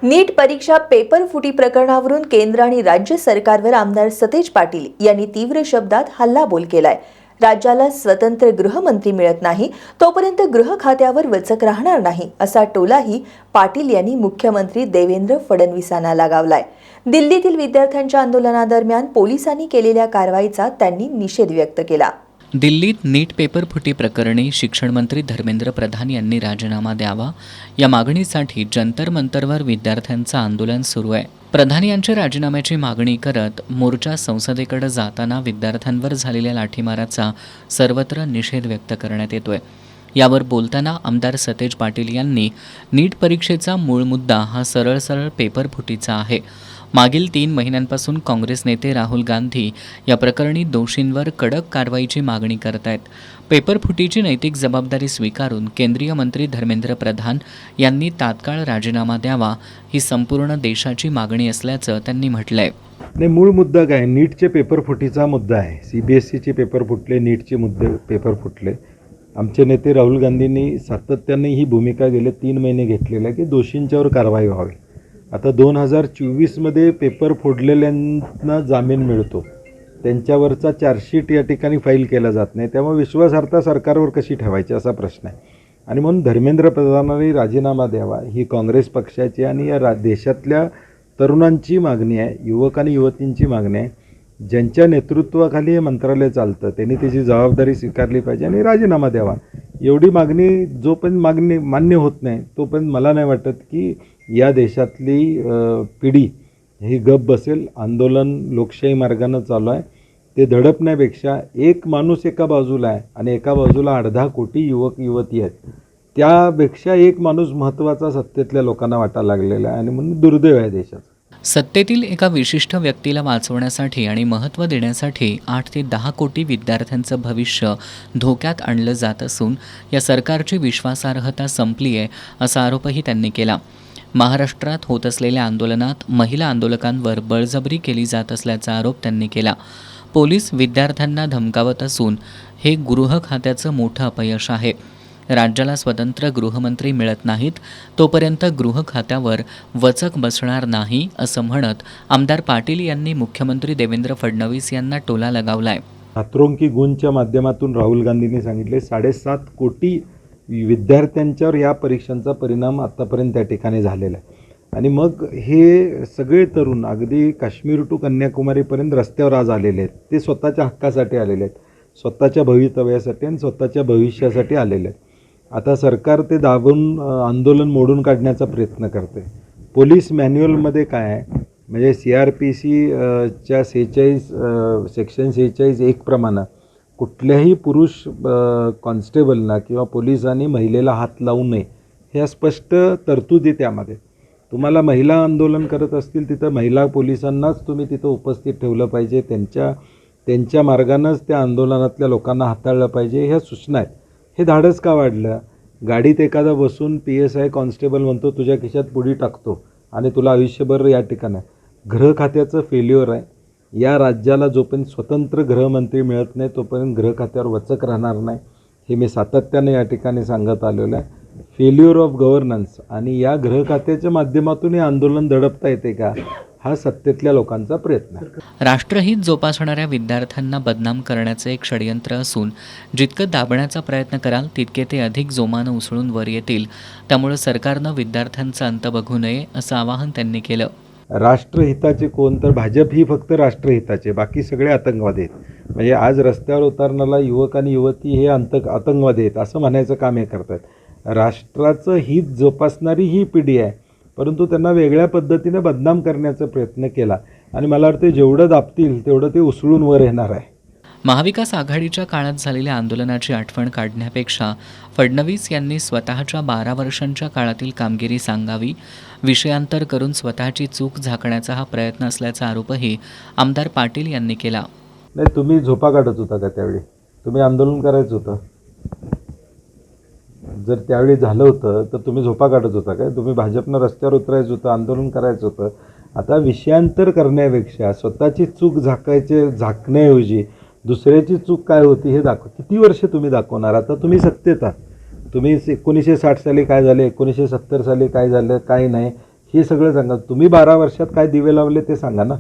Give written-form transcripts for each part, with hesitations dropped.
नीट परीक्षा पेपर फुटी प्रकरणावरून केंद्र आणि राज्य सरकारवर आमदार सतेज पाटील यांनी तीव्र शब्दात हल्लाबोल केलाय। राज्याला स्वतंत्र गृहमंत्री मिळत नाही तोपर्यंत गृह खात्यावर वचक राहणार नाही असा टोलाही पाटील यांनी मुख्यमंत्री देवेंद्र फडणवीसांना लगावलाय। दिल्लीतील विद्यार्थ्यांच्या आंदोलनादरम्यान पोलिसांनी केलेल्या कारवाईचा त्यांनी निषेध व्यक्त केला। दिल्लीत नीट पेपर फुटी प्रकरणी शिक्षण मंत्री धर्मेंद्र प्रधान यांनी राजीनामा द्यावा या मागणीसाठी जंतर मंतरवर विद्यार्थ्यांचं आंदोलन सुरू आहे। प्रधान यांच्या राजीनाम्याची मागणी करत मोर्चा संसदेकडे जाताना विद्यार्थ्यांवर झालेल्या लाठीमाराचा सर्वत्र निषेध व्यक्त करण्यात येतोय। यावर बोलताना आमदार सतेज पाटील यांनी नीट परीक्षेचा मूळ मुद्दा हा सरळ पेपर फुटीचा आहे। मागील 3 महिन्यांपासून काँग्रेस नेते राहुल गांधी या प्रकरणी दोषींवर कडक कारवाईची मागणी करत आहेत। पेपर फुटीची नैतिक जबाबदारी स्वीकारून केंद्रीय मंत्री धर्मेंद्र प्रधान यांनी तात्काळ राजीनामा द्यावा ही संपूर्ण देशाची मागणी असल्याचं त्यांनी म्हटलंय। नाही, मूळ मुद्दा काय? नीटचे पेपर फुटीचा मुद्दा आहे। CBSEचे पेपर फुटले, नीटचे पेपर फुटले। आमचे नेते राहुल गांधींनी सातत्याने ही भूमिका गेले 3 महिने घेतलेली आहे की दोषींच्यावर कारवाई व्हावी। आता 2024मध्ये पेपर फोडलेल्यांना जामीन मिळतो, त्यांच्यावरचा चार्जशीट या ठिकाणी फाईल केला जात नाही, त्यामुळे विश्वासार्हता सरकारवर कशी ठेवायची असा प्रश्न आहे। आणि म्हणून धर्मेंद्र प्रधानांनी राजीनामा द्यावा ही काँग्रेस पक्षाची आणि या देशातल्या तरुणांची मागणी आहे, युवक आणि युवतींची मागणी आहे। ज्यांच्या नेतृत्वाखाली हे मंत्रालय चालतं त्यांनी त्याची जबाबदारी स्वीकारली पाहिजे आणि राजीनामा द्यावा। एवढी मागणी जोपर्यंत मान्य होत नाही तोपर्यंत मला नाही वाटत की या देशातली पिढी ही गप बसेल। आंदोलन लोकशाही मार्गानं चालू आहे, ते दडपण्यापेक्षा एक माणूस एका बाजूला आहे आणि एका बाजूला 1.5 कोटी युवक युवती आहेत, त्यापेक्षा एक माणूस महत्त्वाचा सत्तेतल्या लोकांना वाटायला लागलेला आहे आणि म्हणून दुर्दैव आहे देशाचं। सत्तेतील एका विशिष्ट व्यक्तीला वाचवण्यासाठी आणि महत्त्व देण्यासाठी 8 ते 10 कोटी विद्यार्थ्यांचं भविष्य धोक्यात आणलं जात असून या सरकारची विश्वासार्हता संपली आहे असा आरोपही त्यांनी केला। महाराष्ट्रात होत असलेल्या आंदोलनात महिला आंदोलकांवर बळजबरी केली जात असल्याचा आरोप त्यांनी केला। पोलीस विद्यार्थ्यांना धमकावत असून हे गृह खात्याचं मोठं अपयश आहे। राज्याला स्वतंत्र गृहमंत्री मिळत नाहीत तोपर्यंत गृह खात्यावर वचक बसणार नाही असं म्हणत आमदार पाटील यांनी मुख्यमंत्री देवेंद्र फडणवीस यांना टोला लगावलाय। हातरोंकी गुणच्या माध्यमातून राहुल गांधींनी सांगितले 7.5 कोटी विद्यार्थ्यांच्यावर या परीक्षांचा परिणाम आत्तापर्यंत त्या ठिकाणी झालेला आहे। आणि मग हे सगळे तरुण अगदी काश्मीर टू कन्याकुमारीपर्यंत रस्त्यावर आज आलेले आहेत। ते स्वतःच्या हक्कासाठी आलेले आहेत, स्वतःच्या भवितव्यासाठी आणि स्वतःच्या भविष्यासाठी आलेले आहेत। आता सरकार ते दाबून आंदोलन मोडून काढण्याचा प्रयत्न करते। पोलीस मॅन्युअलमध्ये काय आहे म्हणजे CRPCच्या सेक्शन 46(1) प्रमाणे कुठल्याही पुरुष कॉन्स्टेबलना किंवा पोलिसांनी महिलेला हात लावू नये ह्या स्पष्ट तरतुदी त्यामध्ये। तुम्हाला महिला आंदोलन करत असतील तिथं महिला पोलिसांनाच तुम्ही तिथं उपस्थित ठेवलं पाहिजे, त्यांच्या मार्गानंच त्या आंदोलनातल्या लोकांना हाताळलं पाहिजे, ह्या सूचना आहेत। हे धाडस का वाढलं? गाडीत एखादा बसून PSI कॉन्स्टेबल म्हणतो तुझ्या खिशात पुडी टाकतो आणि तुला आयुष्यभर या ठिकाणी गृह खात्याचं फेल्युअर आहे। या राज्याला जोपर्यंत स्वतंत्र गृहमंत्री मिळत नाही तोपर्यंत गृह खात्यावर वचक राहणार नाही, हे मी सातत्याने या ठिकाणी सांगत आलेलं आहे। फेल्युअर ऑफ गव्हर्नन्स आणि या गृह खात्याच्या माध्यमातून हे आंदोलन दडपता येते का, हा सत्तेतल्या लोकांचा प्रयत्न आहे। राष्ट्रहित जोपासणाऱ्या विद्यार्थ्यांना बदनाम करण्याचं एक षडयंत्र असून जितकं दाबण्याचा प्रयत्न कराल तितके ते अधिक जोमानं उसळून वर येतील, त्यामुळे सरकारनं विद्यार्थ्यांचा अंत बघू नये असं आवाहन त्यांनी केलं। राष्ट्रहिताचे कोण तर भाजप ही फक्त राष्ट्रहिताचे, बाकी सगळे आतंकवादी आहेत। म्हणजे आज रस्त्यावर उतरणारा युवक आणि युवती हे आतंकवादी आहेत असं म्हणायचं काम हे करतात। राष्ट्राचं हित जोपासणारी ही पिढी आहे, परंतु त्यांना वेगळ्या पद्धतीने बदनाम करण्याचा प्रयत्न केला आणि मला वाटतं जेवढं दाबतील तेवढं ते उसळून वर येणार आहे। महाविकास आघाडीच्या काळात झालेल्या आंदोलनाची आठवण काढण्यापेक्षा फडणवीस यांनी स्वतःच्या 12 वर्षांच्या काळातील कामगिरी सांगावी, विषयांतर करून स्वतःची चूक झाकण्याचा हा प्रयत्न असल्याचा आरोपही आमदार पाटील यांनी केला। नाही, तुम्ही झोपा काढत होता का त्यावेळी? तुम्ही आंदोलन करायचं होतं? जर त्यावेळी झालं होतं तर तुम्ही झोपा काढत होता काय? तुम्ही भाजपनं रस्त्यावर उतरायचं होतं, आंदोलन करायचं होतं। आता विषयांतर करण्यापेक्षा स्वतःची चूक झाकण्याऐवजी दुसऱ्याची चूक काय होती हे किती वर्ष तुम्ही दाखवणार? आता तुम्ही सत्तेत आहात, तुम्ही 1960 साली काय झाले, 1970 साली काय झालं, काय नाही हे सगळं सांगा. तुम्ही 12 वर्षात काय दिवे लावले ते सांगा ना.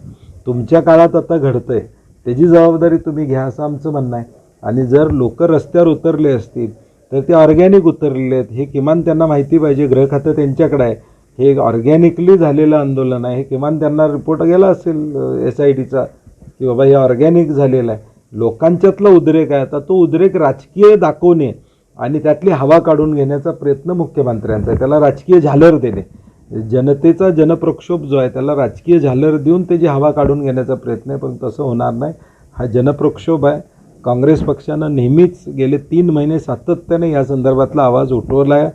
तुमच्या काळात आता घडतंय त्याची जबाबदारी तुम्ही घ्या असं आमचं म्हणणं आहे. आणि जर लोक रस्त्यावर उतरले असतील तर ते ऑर्गॅनिक उतरलेले आहेत हे किमान त्यांना माहिती पाहिजे. गृह खातं त्यांच्याकडे आहे. हे ऑर्गॅनिकली झालेलं आंदोलन आहे हे किमान त्यांना रिपोर्ट गेला असेल SITचा की बाबा हे ऑर्गॅनिक झालेलं आहे. लोकांच्यातला उद्रेक आहे. आता तो उद्रेक राजकीय दाखवणे आणि त्यातली हवा काढून घेण्याचा प्रयत्न मुख्यमंत्र्यांचा आहे. त्याला राजकीय झालर देणे, जनतेचा जनप्रक्षोभ जो आहे त्याला राजकीय झालर देऊन त्याची हवा काढून घेण्याचा प्रयत्न आहे. पण तसं होणार नाही. हा जनप्रक्षोभ आहे. काँग्रेस पक्षानं नेहमीच गेले 3 महिने सातत्याने या संदर्भातला आवाज उठवला आहे,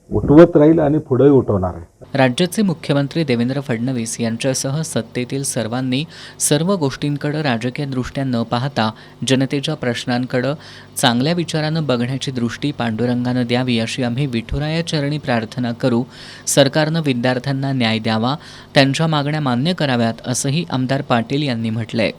उठवत राहील आणि पुढेही उठवणार आहे. राज्याचे मुख्यमंत्री देवेंद्र फडणवीस यांच्यासह सत्तेतील सर्वांनी सर्व गोष्टींकडे राजकीयदृष्ट्या न पाहता जनतेच्या प्रश्नांकडे चांगल्या विचारानं बघण्याची दृष्टी पांडुरंगानं द्यावी अशी आम्ही विठुरायाचरणी प्रार्थना करू. सरकारनं विद्यार्थ्यांना न्याय द्यावा, त्यांच्या मागण्या मान्य कराव्यात असंही आमदार पाटील यांनी म्हटलंय.